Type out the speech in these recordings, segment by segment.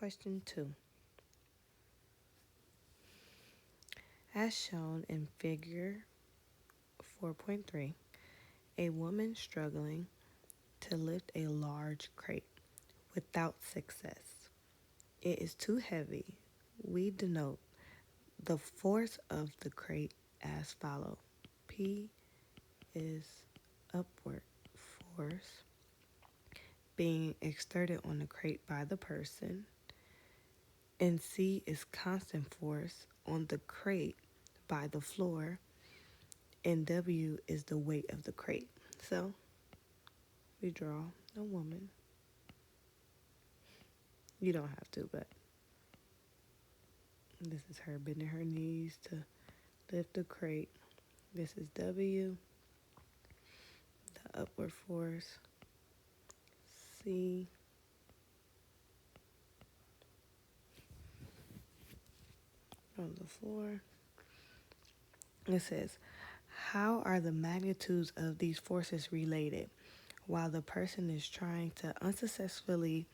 Question 2. As shown in figure 4.3, a woman struggling to lift a large crate without success. It is too heavy. We denote the force of the crate as follows. P is upward force being exerted on the crate by the person, and C is constant force on the crate by the floor, and W is the weight of the crate. So we draw a woman. You don't have to, but this is her bending her knees to lift the crate. This is W, the upward force, C, on the floor. It says, how are the magnitudes of these forces related while the person is trying unsuccessfully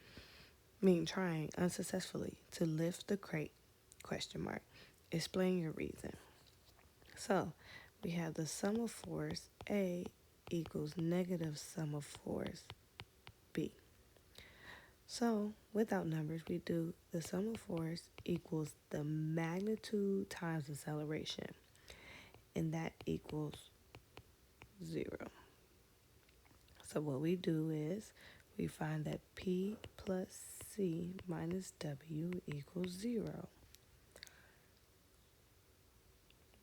to lift the crate? Question mark. Explain your reason. So we have the sum of force A equals negative sum of force B. So without numbers, we do the sum of force equals the magnitude times acceleration, and that equals 0. So what we do is we find that P plus C minus W equals 0.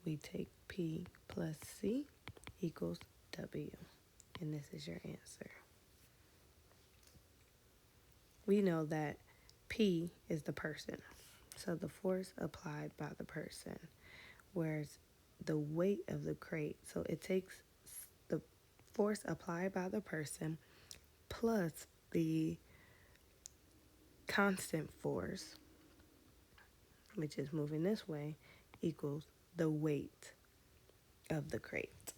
We take P plus C equals W, and this is your answer. We know that P is the person, so the force applied by the person, whereas the weight of the crate, so it takes the force applied by the person plus the constant force, which is moving this way, equals the weight of the crate.